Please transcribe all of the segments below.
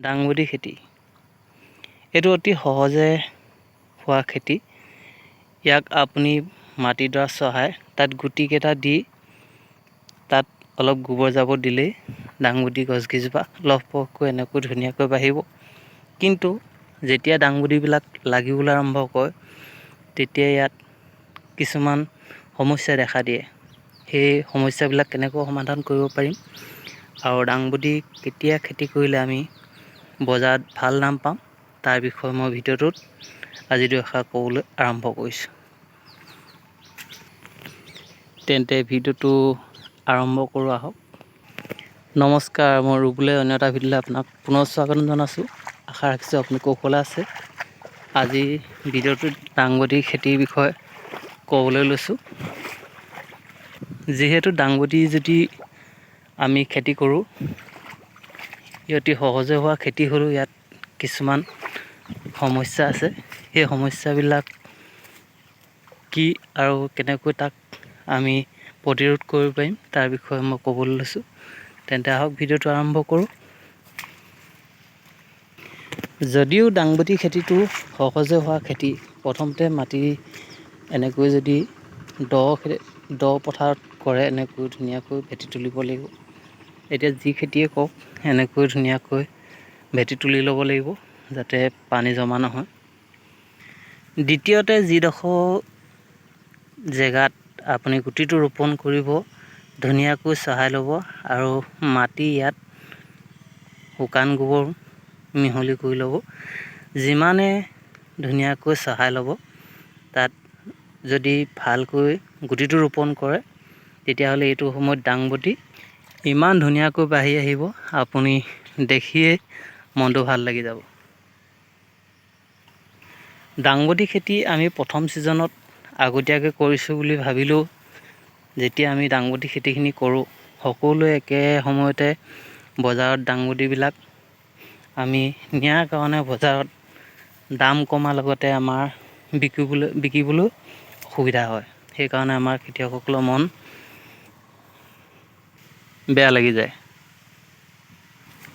ডাংবডি খেতি এইটো অতি সহজে হোৱা খেতি। ইয়াক আপুনি মাটিডৰা চহাই তাত গুটিকেইটা দি তাত অলপ গোবৰ জাবৰ দিলেই ডাংবডি গছকেইজোপা লহপহকৈ এনেকৈ ধুনীয়াকৈ বাঢ়িব। কিন্তু যেতিয়া ডাংবডিবিলাক লাগিবলৈ আৰম্ভ কৰে তেতিয়া ইয়াত কিছুমান সমস্যাই দেখা দিয়ে। সেই সমস্যাবিলাক কেনেকৈ সমাধান কৰিব পাৰিম আৰু ডাংবডি কেতিয়া খেতি কৰিলে আমি বজাৰত ভাল দাম পাম তাৰ বিষয়ে মই ভিডিঅ'টোত আজি দুআষাৰ ক'বলৈ আৰম্ভ কৰিছোঁ। তেন্তে ভিডিঅ'টো আৰম্ভ কৰোঁ আহক। নমস্কাৰ, মই ৰুবুলে অন্য এটা ভিডিঅ'লৈ আপোনাক পুনৰ স্বাগতম জনাইছোঁ। আশা ৰাখিছোঁ আপুনি কুশলে আছে। আজি ভিডিঅ'টোত ডাংবডি খেতিৰ বিষয়ে ক'বলৈ লৈছোঁ। যিহেতু ডাংবডি যদি আমি খেতি কৰোঁ, ই অতি সহজে হোৱা খেতি হ'লেও ইয়াত কিছুমান সমস্যা আছে। সেই সমস্যাবিলাক কি আৰু কেনেকৈ তাক আমি প্ৰতিৰোধ কৰিব পাৰিম তাৰ বিষয়ে মই ক'বলৈ লৈছোঁ। তেন্তে আহক ভিডিঅ'টো আৰম্ভ কৰোঁ। যদিও ডাংবডি খেতিটো সহজে হোৱা খেতি, প্ৰথমতে মাটি এনেকৈ যদি দ পথাৰত কৰে এনেকৈ ধুনীয়াকৈ ভেটি তুলিব লাগিব। এতিয়া যি খেতিয়ে কওক এনেকৈ ধুনীয়াকৈ ভেটি তুলি ল'ব লাগিব যাতে পানী জমা নহয়। দ্বিতীয়তে যিডোখৰ জেগাত আপুনি গুটিটো ৰোপণ কৰিব ধুনীয়াকৈ চহাই ল'ব আৰু মাটি ইয়াত শুকান গোবৰ মিহলি কৰি ল'ব। যিমানে ধুনীয়াকৈ চহাই ল'ব তাত যদি ভালকৈ গুটিটো ৰোপণ কৰে তেতিয়াহ'লে এইটো সময়ত ডাংবডি ইমান ধুনীয়াকৈ বাঢ়ি আহিব, আপুনি দেখিয়ে মনটো ভাল লাগি যাব। ডাংবডি খেতি আমি প্ৰথম ছিজনত আগতীয়াকৈ কৰিছোঁ বুলি ভাবিলেও যেতিয়া আমি ডাংবডি খেতিখিনি কৰোঁ সকলোৱে একে সময়তে বজাৰত ডাংবডিবিলাক আমি নিয়াৰ কাৰণে বজাৰত দাম কমাৰ লগতে আমাৰ বিকিবলৈ অসুবিধা হয়। সেইকাৰণে আমাৰ খেতিয়কসকলৰ মন বেয়া লাগি যায়।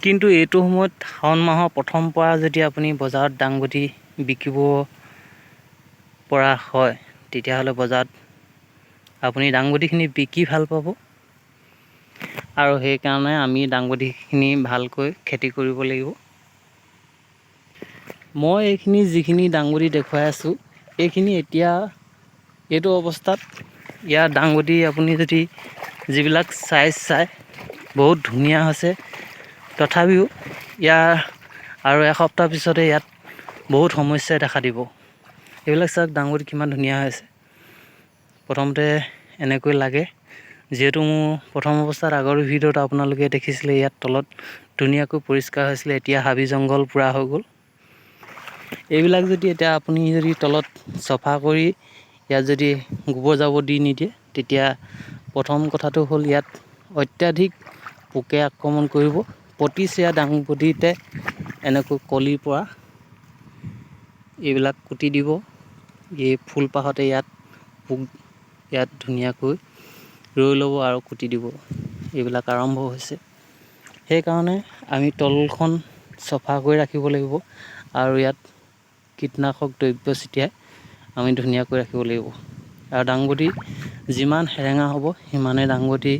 কিন্তু এইটো সময়ত শাওণ মাহৰ প্ৰথম পৰা যদি আপুনি বজাৰত ডাংবডি বিকিব পৰা হয় তেতিয়াহ'লে বজাৰত আপুনি ডাংবডিখিনি বিকি ভাল পাব। আৰু সেইকাৰণে আমি ডাংবডিখিনি ভালকৈ খেতি কৰিব লাগিব। মই এইখিনি যিখিনি ডাংবডি দেখুৱাই আছোঁ এইখিনি এতিয়া এইটো অৱস্থাত ইয়াৰ ডাংবডি আপুনি যদি যিবিলাক চাইজ চাই বহুত ধুনীয়া হৈছে, তথাপিও ইয়াৰ আৰু এসপ্তাহ পিছতে ইয়াত বহুত সমস্যাই দেখা দিব। এইবিলাক চাওক ডাংবডি কিমান ধুনীয়া হৈ আছে। প্ৰথমতে এনেকৈ লাগে, যিহেতু মোৰ প্ৰথম অৱস্থাত আগৰ ভিডিঅ'ত আপোনালোকে দেখিছিলে ইয়াত তলত ধুনীয়াকৈ পৰিষ্কাৰ হৈছিলে, এতিয়া হাবি জংঘল পূৰা হৈ গ'ল। এইবিলাক যদি এতিয়া আপুনি যদি তলত চফা কৰি ইয়াত যদি গোবৰ জাবৰ দি নিদিয়ে তেতিয়া প্ৰথম কথাটো হ'ল ইয়াত অত্যাধিক পোকে আক্ৰমণ কৰিব। প্ৰতি চিৰা ডাংবডিতে এনেকৈ কলিৰ পৰা এইবিলাক কুটি দিব। এই ফুলপাহতে ইয়াত পোক ইয়াত ধুনীয়াকৈ ৰৈ ল'ব আৰু কুটি দিব। এইবিলাক আৰম্ভ হৈছে। সেইকাৰণে আমি তলখন চফা কৰি ৰাখিব লাগিব আৰু ইয়াত কীটনাশক দ্ৰব্য ছটিয়াই আমি ধুনীয়াকৈ ৰাখিব লাগিব। আৰু ডাংবডি যিমান সেৰেঙা হ'ব সিমানে ডাংবডি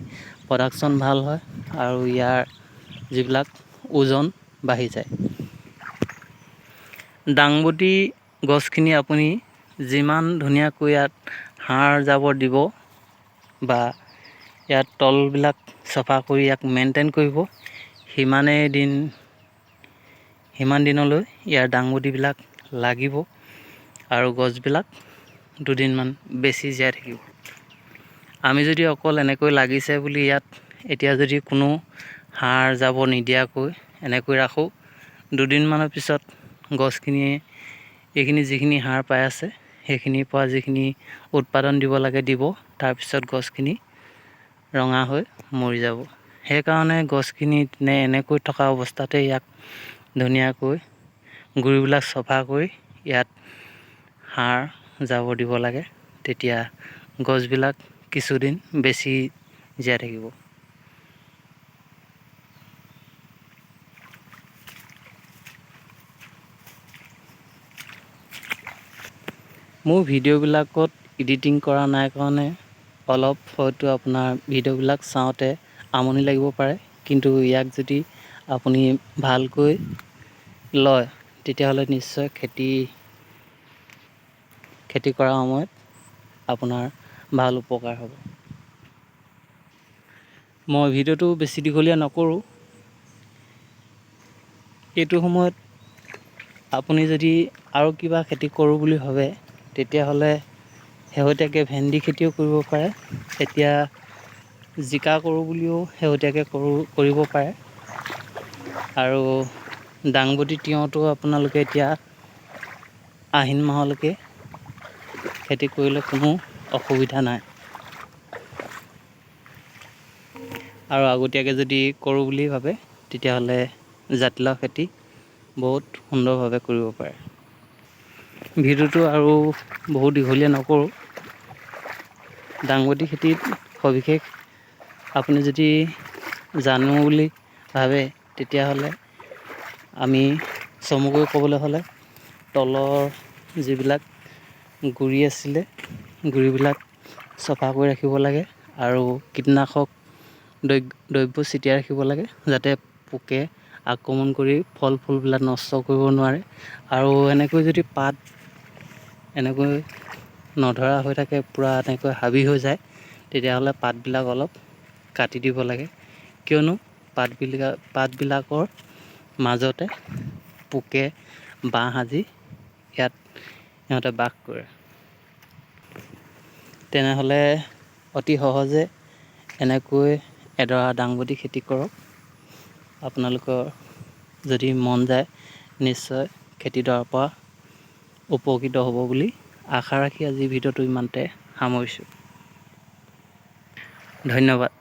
প্ৰডাকশ্যন ভাল হয় আৰু ইয়াৰ যিবিলাক ওজন বাঢ়ি যায়। ডাংবডি গছখিনি আপুনি যিমান ধুনীয়াকৈ ইয়াত সাৰ জাবৰ দিব বা ইয়াত তলবিলাক চফা কৰি ইয়াক মেইনটেইন কৰিব সিমান দিনলৈ ইয়াৰ ডাংবডিবিলাক লাগিব আৰু গছবিলাক দুদিনমান বেছি জীয়াই থাকিব। আমি যদি অকল এনেকৈ লাগিছে বুলি ইয়াত এতিয়া যদি কোনো সাৰ জাবৰ নিদিয়াকৈ এনেকৈ ৰাখোঁ, দুদিনমানৰ পিছত গছখিনিয়ে এইখিনি যিখিনি সাৰ পাই আছে সেইখিনিৰ পৰা যিখিনি উৎপাদন দিব লাগে দিব, তাৰপিছত গছখিনি ৰঙা হৈ মৰি যাব। সেইকাৰণে গছখিনি এনেকৈ থকা অৱস্থাতে ইয়াক ধুনীয়াকৈ গুৰিবিলাক চফা কৰি ইয়াত সাৰ জাবৰ দিব লাগে, তেতিয়া গছবিলাক কিছুদিন বেছি জীয়াই থাকিব। মোৰ ভিডিঅ'বিলাকত এডিটিং কৰা নাই কাৰণে অলপ হয়তো আপোনাৰ ভিডিঅ'বিলাক চাওঁতে আমনি লাগিব পাৰে, কিন্তু ইয়াক যদি আপুনি ভালকৈ লয় তেতিয়াহ'লে নিশ্চয় খেতি কৰাৰ সময়ত আপোনাৰ ভাল উপকাৰ হ'ব। মই ভিডিঅ'টো বেছি দীঘলীয়া নকৰোঁ। এইটো সময়ত আপুনি যদি আৰু কিবা খেতি কৰোঁ বুলি ভাবে তেতিয়াহ'লে শেহতীয়াকৈ ভেন্দি খেতিও কৰিব পাৰে। এতিয়া জিকা কৰোঁ বুলিও শেহতীয়াকৈ কৰিব পাৰে। আৰু দাংবডি তিয়ঁহটো আপোনালোকে এতিয়া আহিন মাহলৈকে খেতি কৰিলে কোনো অসুবিধা নাই। আৰু আগতীয়াকৈ যদি কৰোঁ বুলি ভাবে তেতিয়াহ'লে জাতিলাও খেতি বহুত সুন্দৰভাৱে কৰিব পাৰে। ভিডিঅ'টো আৰু বহুত দীঘলীয়া নকৰোঁ। দাংবডি খেতিত সবিশেষ আপুনি যদি জানো বুলি ভাবে তেতিয়াহ'লে আমি চমুকৈ ক'বলৈ হ'লে তলৰ যিবিলাক গুৰি আছিলে গুৰিবিলাক চফা কৰি ৰাখিব লাগে আৰু কীটনাশক দ্ৰব্য ছটিয়াই ৰাখিব লাগে, যাতে পোকে আক্ৰমণ কৰি ফল ফুলবিলাক নষ্ট কৰিব নোৱাৰে। আৰু এনেকৈ যদি পাত এনেকৈ নধৰা হৈ থাকে, পূৰা এনেকৈ হাবি হৈ যায়, তেতিয়াহ'লে পাতবিলাক অলপ কাটি দিব লাগে, কিয়নো পাতবিলাকৰ মাজতে পোকে বাঁহ সাজি ইয়াত সিহঁতে বাস কৰে। তেনেহ'লে অতি সহজে এনেকৈ এডৰা দাংবডি খেতি কৰক। আপোনালোকৰ যদি মন যায় নিশ্চয় খেতিডৰাৰ পৰা উপকৃত হ'ব বুলি আশা ৰাখি আজি ভিডিঅ'টো ইমানতে সামৰিছোঁ। ধন্যবাদ।